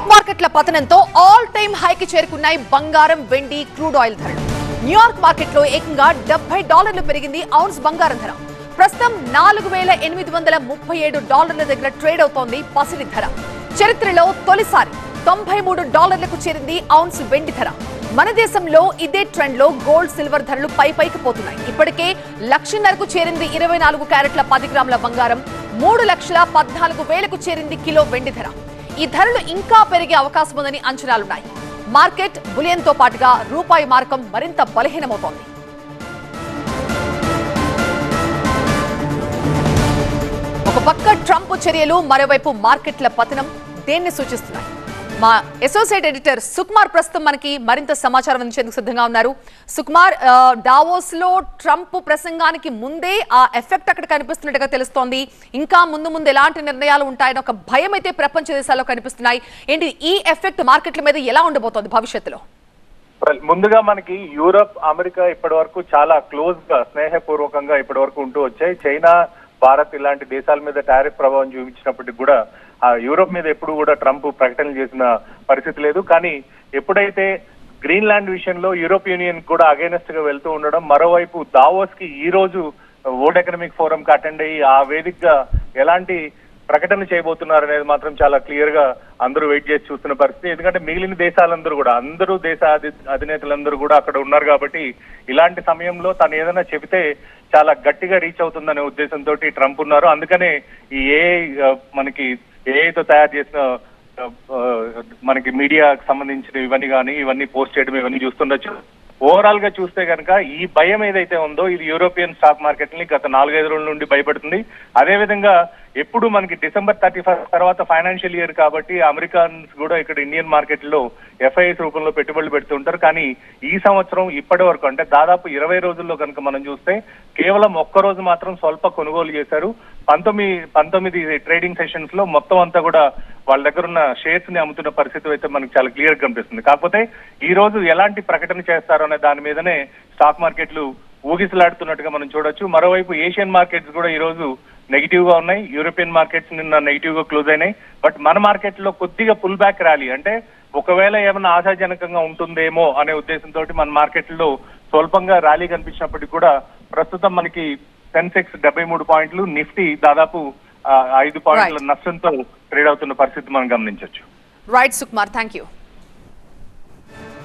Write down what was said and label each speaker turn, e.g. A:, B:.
A: Stock మార్కెట్ల పతనంతో all time హైకి చేరుకున్నాయి బంగారం, వెండి, క్రూడ్ ఆయిల్ ధరలు. న్యూయార్క్ మార్కెట్లో ఏకంగా $70 పెరిగింది ఔన్స్ బంగారం ధర. ప్రస్తుతం $4,837 దగ్గర ట్రేడ్ అవుతోంది పసిడి ధర. చరిత్రలో తొలిసారి $93కు చేరింది ఔన్స్ వెండి ధర. మన దేశంలో ఇదే ట్రెండ్ లో గోల్డ్, సిల్వర్ ధరలు పైకి పోతున్నాయి. ఇప్పటికే 1,00,000కు చేరింది 24 క్యారెట్ల 10 గ్రాముల బంగారం, 3,14,000కు చేరింది కిలో వెండి ధర. ఈ ధరలు ఇంకా పెరిగే అవకాశం ఉందని అంచనాలున్నాయి. మార్కెట్ బులియన్తో పాటుగా రూపాయి మార్కం మరింత బలహీనమవుతోంది. ఒక పక్క ట్రంప్ చర్యలు, మరోవైపు మార్కెట్ల పతనం దేన్ని సూచిస్తున్నాయి? మా అసోసియేట్ ఎడిటర్ సుకుమార్ ప్రస్తుతం మనకి మరింత సమాచారం అందించేందుకు సిద్ధంగా ఉన్నారు. సుకుమార్, డావోస్ లో ట్రంప్ ప్రసంగానికి ముందే ఆ ఎఫెక్ట్ అక్కడ కనిపిస్తున్నట్టుగా తెలుస్తోంది. ఇంకా ముందు ఎలాంటి నిర్ణయాలు ఉంటాయని ఒక భయం అయితే ప్రపంచ దేశాల్లో కనిపిస్తున్నాయి. ఏంటి ఈ ఎఫెక్ట్ మార్కెట్ల మీద ఎలా ఉండబోతోంది భవిష్యత్తులో?
B: ముందుగా మనకి యూరప్, అమెరికా ఇప్పటి వరకు చాలా క్లోజ్ గా, స్నేహపూర్వకంగా ఇప్పటి వరకు ఉంటూ వచ్చాయి. చైనా, భారత్ ఇలాంటి దేశాల మీద టారిఫ్ ప్రభావం చూపించినప్పటికీ కూడా ఆ యూరోప్ మీద ఎప్పుడు కూడా ట్రంప్ ప్రకటనలు చేసిన పరిస్థితి లేదు. కానీ ఎప్పుడైతే గ్రీన్లాండ్ విషయంలో యూరోప్ యూనియన్ కూడా అగైనెస్ట్ గా వెళ్తూ ఉండడం, మరోవైపు దావోస్ కి ఈ రోజు వరల్డ్ ఎకనామిక్ ఫోరం కి అటెండ్ అయ్యి ఆ వేదికగా ఎలాంటి ప్రకటన చేయబోతున్నారు అనేది మాత్రం చాలా క్లియర్ గా అందరూ వెయిట్ చేసి చూస్తున్న పరిస్థితి. ఎందుకంటే మిగిలిన దేశాలందరూ కూడా, అందరూ దేశ అధినేతలందరూ కూడా అక్కడ ఉన్నారు కాబట్టి ఇలాంటి సమయంలో తను ఏదైనా చెబితే చాలా గట్టిగా రీచ్ అవుతుందనే ఉద్దేశంతో ట్రంప్ ఉన్నారు. అందుకనే ఈ మనకి ఏఐతో తయారు చేసిన మనకి మీడియాకి సంబంధించిన ఇవన్నీ పోస్ట్ చేయడం ఇవన్నీ చూస్తుండొచ్చు. ఓవరాల్ గా చూస్తే కనుక ఈ భయం ఏదైతే ఉందో ఇది యూరోపియన్ స్టాక్ మార్కెట్ ని గత 4-5 రోజుల నుండి భయపడుతుంది. అదేవిధంగా ఎప్పుడు మనకి December 31 తర్వాత ఫైనాన్షియల్ ఇయర్ కాబట్టి అమెరికన్స్ కూడా ఇక్కడ ఇండియన్ మార్కెట్ లో ఎఫ్ఐఎస్ రూపంలో పెట్టుబడులు పెడుతుంటారు. కానీ ఈ సంవత్సరం ఇప్పటి వరకు అంటే దాదాపు 20 రోజుల్లో కనుక మనం చూస్తే కేవలం ఒక్క రోజు మాత్రం స్వల్ప కొనుగోలు చేశారు. 19 ట్రేడింగ్ సెషన్స్ లో మొత్తం అంతా కూడా వాళ్ళ దగ్గర ఉన్న షేర్స్ ని అమ్ముతున్న పరిస్థితి అయితే మనకు చాలా క్లియర్ గా కనిపిస్తుంది. కాకపోతే ఈ రోజు ఎలాంటి ప్రకటన చేస్తారో అనే దాని మీదనే స్టాక్ మార్కెట్లు ఊగిసలాడుతున్నట్టుగా మనం చూడొచ్చు. మరోవైపు ఏషియన్ మార్కెట్స్ కూడా ఈ రోజు నెగిటివ్ గా ఉన్నాయి. యూరోపియన్ మార్కెట్స్ నిన్న నెగిటివ్ గా క్లోజ్ అయినాయి. బట్ మన మార్కెట్ లో కొద్దిగా పుల్ బ్యాక్ ర్యాలీ, అంటే ఒకవేళ ఏమైనా ఆశాజనకంగా ఉంటుందేమో అనే ఉద్దేశంతో మన మార్కెట్ లో స్వల్పంగా ర్యాలీ కనిపించినప్పటికీ కూడా ప్రస్తుతం మనకి సెన్సెక్స్ 73 పాయింట్లు, నిఫ్టీ దాదాపు 5 పాయింట్ల నష్టంతో ట్రేడ్ అవుతున్న పరిస్థితి మనం గమనించవచ్చు.
A: Right Sukumar, thank you.